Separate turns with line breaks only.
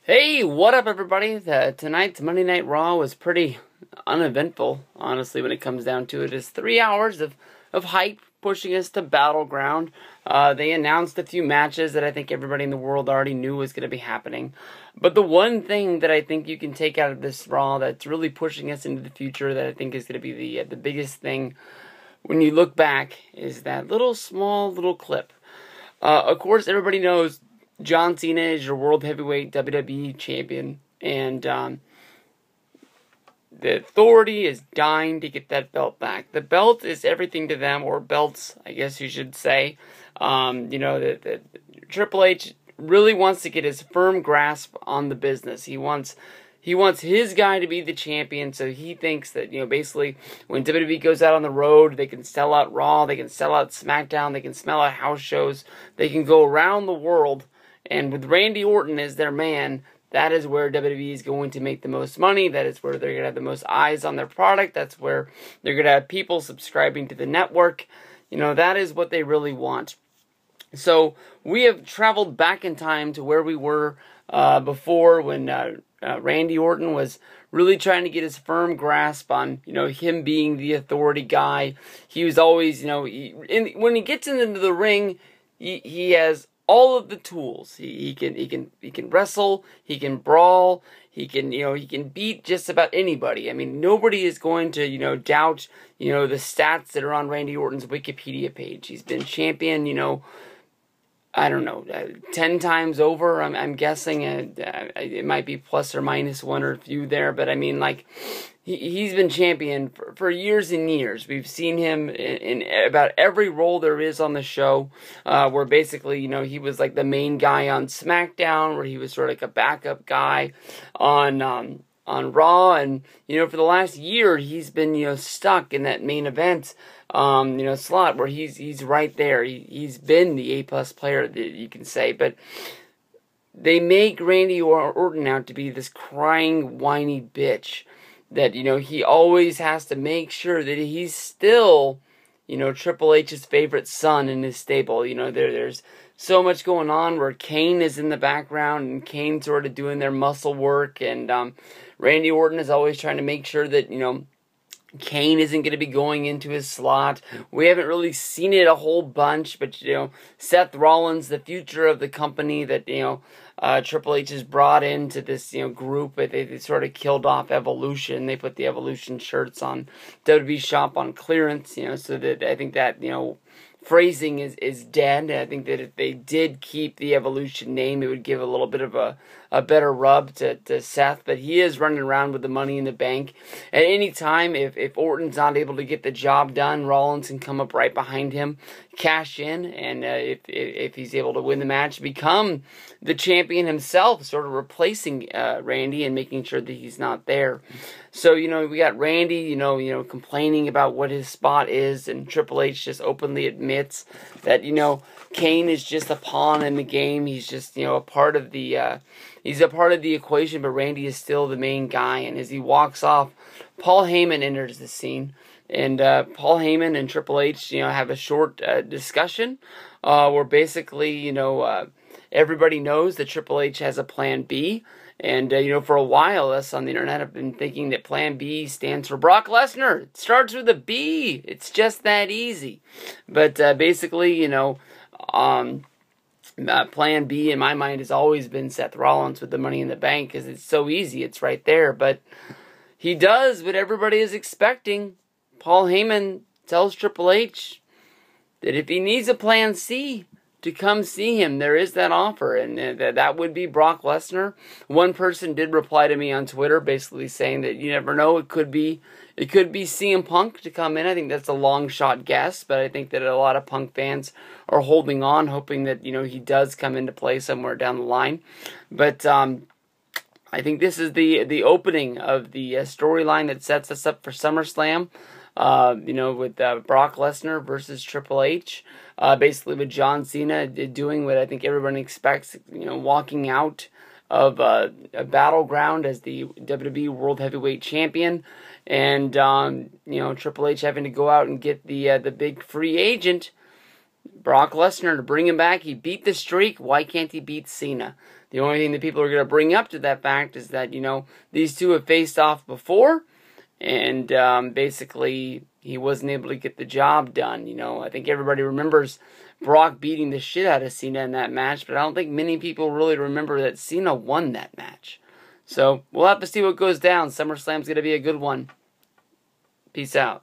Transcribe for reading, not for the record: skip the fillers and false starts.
Hey, what up, everybody? Tonight's Monday Night Raw was pretty uneventful, honestly, when it comes down to it. It's 3 hours of hype pushing us to Battleground. They announced a few matches that I think everybody in the world already knew was going to be happening. But the one thing that I think you can take out of this Raw that's really pushing us into the future, that I think is going to be the biggest thing when you look back, is that small little clip. Of course, everybody knows John Cena is your World Heavyweight WWE Champion, and the Authority is dying to get that belt back. The belt is everything to them, or belts, I guess you should say. The Triple H really wants to get his firm grasp on the business. He wants his guy to be the champion, so he thinks that, basically, when WWE goes out on the road, they can sell out Raw, they can sell out SmackDown, they can sell out house shows, they can go around the world, and with Randy Orton as their man, that is where WWE is going to make the most money. That is where they're going to have the most eyes on their product. That's where they're going to have people subscribing to the network. That is what they really want. So we have traveled back in time to where we were before, when Randy Orton was really trying to get his firm grasp on, him being the Authority guy. He was always, when he gets into the ring, he has all of the tools. He can wrestle, he can brawl, he can beat just about anybody. I mean, nobody is going to, doubt, the stats that are on Randy Orton's Wikipedia page. He's been champion, I don't know, 10 times over, I'm guessing. It might be plus or minus one or a few there, but I mean, he's been champion for years and years. We've seen him in about every role there is on the show, where basically, he was like the main guy on SmackDown, where he was sort of like a backup guy on Raw, and, for the last year, he's been, stuck in that main event slot where he's right there. He's been the A-plus player, that you can say, but they make Randy Orton out to be this crying, whiny bitch that, he always has to make sure that he's still, Triple H's favorite son in his stable. There's so much going on where Kane is in the background, and Kane's sort of doing their muscle work, and Randy Orton is always trying to make sure that, Kane isn't going to be going into his slot. We haven't really seen it a whole bunch, but, Seth Rollins, the future of the company that, Triple H has brought into this, group, but they sort of killed off Evolution. They put the Evolution shirts on WWE Shop on clearance, so that I think that, phrasing is dead. I think that if they did keep the Evolution name, it would give a little bit of a better rub to Seth, but he is running around with the Money in the Bank. At any time, if Orton's not able to get the job done, Rollins can come up right behind him, cash in, and if he's able to win the match, become the champion himself, sort of replacing Randy and making sure that he's not there. So, we got Randy, complaining about what his spot is, and Triple H just openly admits that, Kane is just a pawn in the game. He's just, a part of the, he's a part of the equation, but Randy is still the main guy. And as he walks off, Paul Heyman enters the scene, and Paul Heyman and Triple H, have a short discussion, where basically, everybody knows that Triple H has a plan B. And, for a while, us on the internet have been thinking that Plan B stands for Brock Lesnar. It starts with a B. It's just that easy. But, basically, Plan B, in my mind, has always been Seth Rollins with the Money in the Bank, because it's so easy. It's right there. But he does what everybody is expecting. Paul Heyman tells Triple H that if he needs a Plan C, to come see him, there is that offer, and that would be Brock Lesnar. One person did reply to me on Twitter, basically saying that you never know, it could be CM Punk to come in. I think that's a long shot guess, but I think that a lot of Punk fans are holding on, hoping that he does come into play somewhere down the line. But I think this is the opening of the storyline that sets us up for SummerSlam. With Brock Lesnar versus Triple H, basically with John Cena doing what I think everyone expects, walking out of a Battleground as the WWE World Heavyweight Champion, and Triple H having to go out and get the big free agent Brock Lesnar to bring him back. He beat the streak. Why can't he beat Cena? The only thing that people are going to bring up to that fact is that, these two have faced off before, and basically he wasn't able to get the job done. I think everybody remembers Brock beating the shit out of Cena in that match, but I don't think many people really remember that Cena won that match. So we'll have to see what goes down. SummerSlam's going to be a good one. Peace out.